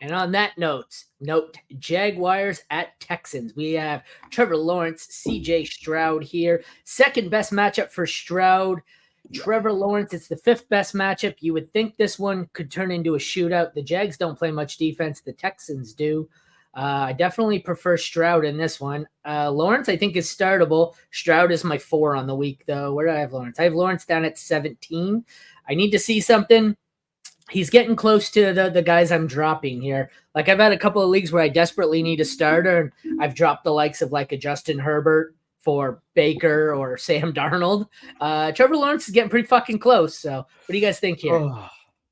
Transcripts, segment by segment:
And on that note, Jaguars at Texans. We have Trevor Lawrence, CJ Stroud here. Second best matchup for Stroud. Trevor Lawrence, it's the fifth best matchup. You would think this one could turn into a shootout. The Jags don't play much defense. The Texans do. I definitely prefer Stroud in this one. Lawrence, I think, is startable. Stroud is my 4 on the week, though. Where do I have Lawrence? I have Lawrence down at 17. I need to see something. He's getting close to the guys I'm dropping here. Like, I've had a couple of leagues where I desperately need a starter, and I've dropped the likes of like a Justin Herbert for Baker or Sam Darnold. Trevor Lawrence is getting pretty fucking close. So what do you guys think here?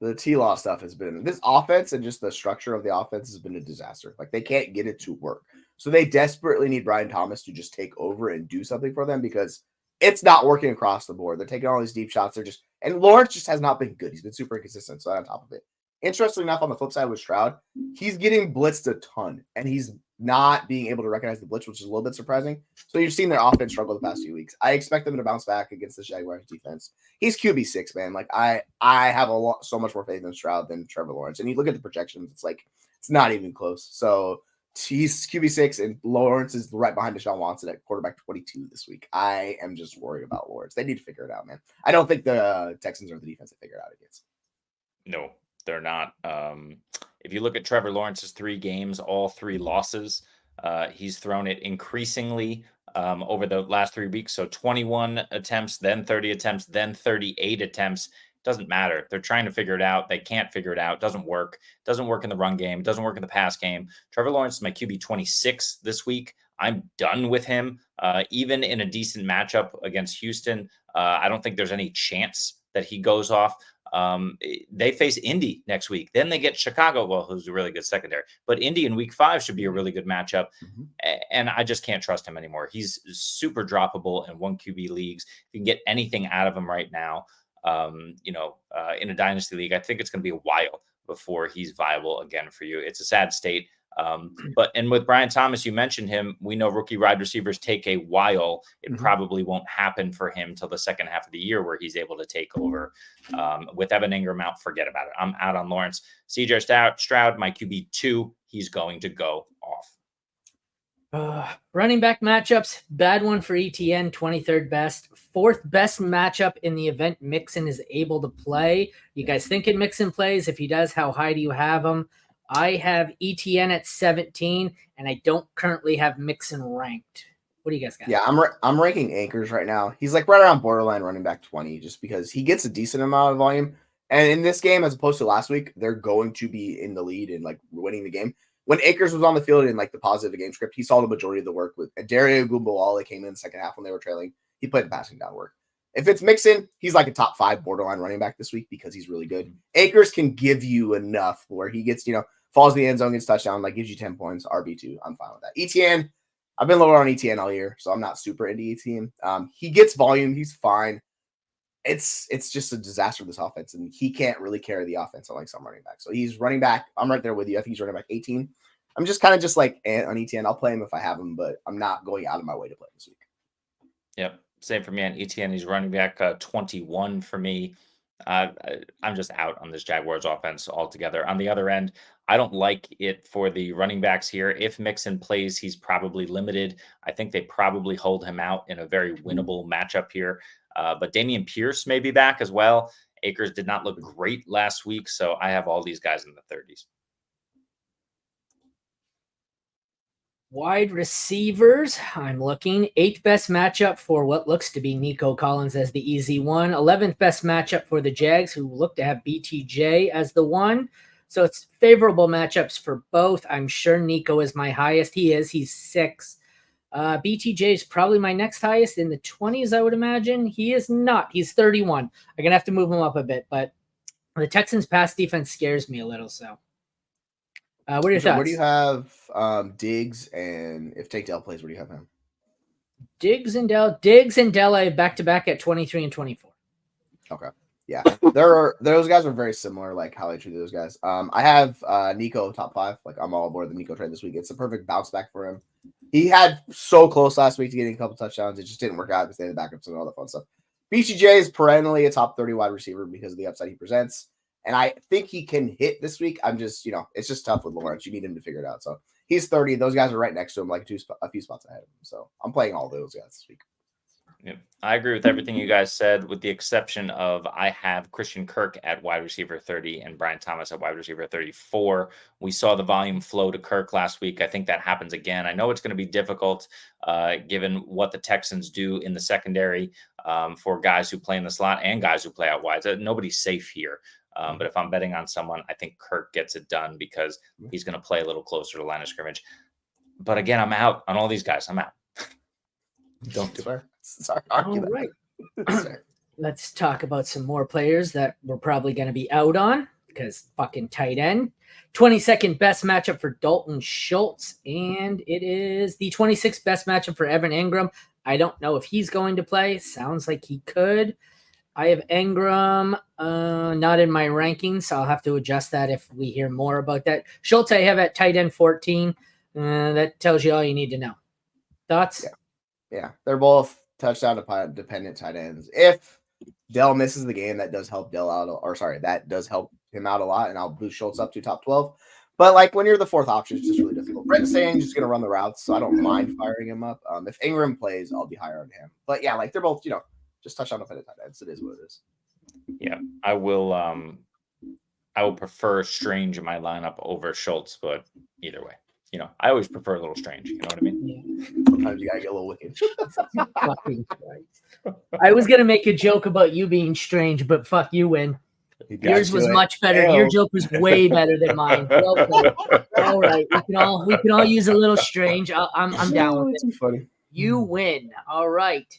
The T-Law stuff has been, this offense and just the structure of the offense has been a disaster. Like, they can't get it to work. So they desperately need Brian Thomas to just take over and do something for them because it's not working across the board. They're taking all these deep shots. And Lawrence just has not been good. He's been super inconsistent. So on top of it, interestingly enough, on the flip side with Stroud, he's getting blitzed a ton and he's not being able to recognize the blitz, which is a little bit surprising. So you've seen their offense struggle the past few weeks. I expect them to bounce back against the Jaguars defense. He's QB6, man. Like I have so much more faith in Stroud than Trevor Lawrence. And you look at the projections, it's like, it's not even close. So he's QB6 and Lawrence is right behind Deshaun Watson at quarterback 22 this week. I am just worried about Lawrence. They need to figure it out, man. I don't think the Texans are the defense that figure it out against. No, they're not. If you look at Trevor Lawrence's 3 games, all 3 losses, he's thrown it increasingly over the last 3 weeks. So 21 attempts, then 30 attempts, then 38 attempts. Doesn't matter. They're trying to figure it out. They can't figure it out. Doesn't work. Doesn't work in the run game. Doesn't work in the pass game. Trevor Lawrence is my QB 26 this week. I'm done with him. Even in a decent matchup against Houston, I don't think there's any chance that he goes off. They face Indy next week. Then they get Chicago, well, who's a really good secondary. But Indy in week 5 should be a really good matchup. And I just can't trust him anymore. He's super droppable in 1 QB leagues. You can get anything out of him right now. In a dynasty league, I think it's going to be a while before he's viable again for you. It's a sad state. But with Brian Thomas, you mentioned him. We know rookie wide receivers take a while. It probably won't happen for him till the second half of the year where he's able to take over. With Evan Ingram out, forget about it. I'm out on Lawrence. CJ Stroud, my QB 2, he's going to go off. Running back matchups, bad one for ETN, 23rd best. 4th best matchup in the event Mixon is able to play. You guys thinking Mixon plays? If he does, how high do you have him? I have ETN at 17, and I don't currently have Mixon ranked. What do you guys got? Yeah, I'm ranking Akers right now. He's like right around borderline running back 20 just because he gets a decent amount of volume. And in this game, as opposed to last week, they're going to be in the lead and like winning the game. When Akers was on the field in like the positive game script, he saw the majority of the work with Dario Gumbalala came in the second half when they were trailing. He played the passing down work. If it's Mixon, he's like a top 5 borderline running back this week because he's really good. Akers can give you enough where he gets, falls in the end zone, gets touchdown, like gives you 10 points, RB2. I'm fine with that. ETN, I've been lower on ETN all year, so I'm not super into ETN. He gets volume. He's fine. It's just a disaster with this offense, and he can't really carry the offense like some running back. So he's running back. I'm right there with you. I think he's running back 18. I'm just kind of just like on ETN. I'll play him if I have him, but I'm not going out of my way to play him this week. Yep. Same for me on ETN. He's running back 21 for me. I'm just out on this Jaguars offense altogether. On the other end, I don't like it for the running backs here. If Mixon plays, he's probably limited. I think they probably hold him out in a very winnable matchup here. But Dameon Pierce may be back as well. Akers did not look great last week, so I have all these guys in the 30s. Wide receivers, I'm looking. 8th best matchup for what looks to be Nico Collins as the easy one. 11th best matchup for the Jags, who look to have BTJ as the one. So it's favorable matchups for both. I'm sure Nico is my highest. He is. He's 6. BTJ is probably my next highest in the 20s, I would imagine. He is not. He's 31. I'm going to have to move him up a bit, but the Texans' pass defense scares me a little, so. What are your thoughts? Where do you have Diggs, and if Tank Dell plays, where do you have him? Diggs and Dell I have back-to-back at 23 and 24. Okay. Yeah. Those guys are very similar, like how I treat those guys. I have Nico top 5. Like I'm all aboard the Nico trade this week. It's a perfect bounce back for him. He had so close last week to getting a couple touchdowns. It just didn't work out because they had the backups and all that fun stuff. BCJ is perennially a top 30 wide receiver because of the upside he presents. And I think he can hit this week. I'm just, it's just tough with Lawrence. You need him to figure it out. So he's 30. Those guys are right next to him, like a few spots ahead of him. So I'm playing all those guys this week. Yeah, I agree with everything you guys said, with the exception of I have Christian Kirk at wide receiver 30 and Brian Thomas at wide receiver 34. We saw the volume flow to Kirk last week. I think that happens again. I know it's going to be difficult given what the Texans do in the secondary for guys who play in the slot and guys who play out wide. So nobody's safe here. But if I'm betting on someone, I think Kirk gets it done because he's going to play a little closer to line of scrimmage. But again, I'm out on all these guys. I'm out. Don't do it. Sorry. All right. Let's talk about some more players that we're probably going to be out on because fucking tight end. 22nd best matchup for Dalton Schultz, and it is the 26th best matchup for Evan Ingram. I don't know if he's going to play. Sounds like he could. I have Ingram not in my rankings, so I'll have to adjust that if we hear more about that. Schultz I have at tight end 14. That tells you all you need to know. Thoughts? Yeah. They're both touchdown dependent tight ends. If Dell misses the game, that does help that does help him out a lot, and I'll boost Schultz up to top 12. But like when you're the fourth option, it's just really difficult. Brent Saying's just going to run the routes, so I don't mind firing him up. If Ingram plays, I'll be higher on him. But yeah, like they're both, just touchdown dependent tight ends. It is what it is. Yeah, I will prefer Strange in my lineup over Schultz, but either way. I always prefer a little Strange. You know what I mean? Yeah. Sometimes you gotta get a little wicked. Fucking Christ. I was gonna make a joke about you being strange, but fuck you, Win. Yours was much better. Ew. Your joke was way better than mine. Well played. All right, we can all use a little strange. I'm down with it. Funny. You win. All right.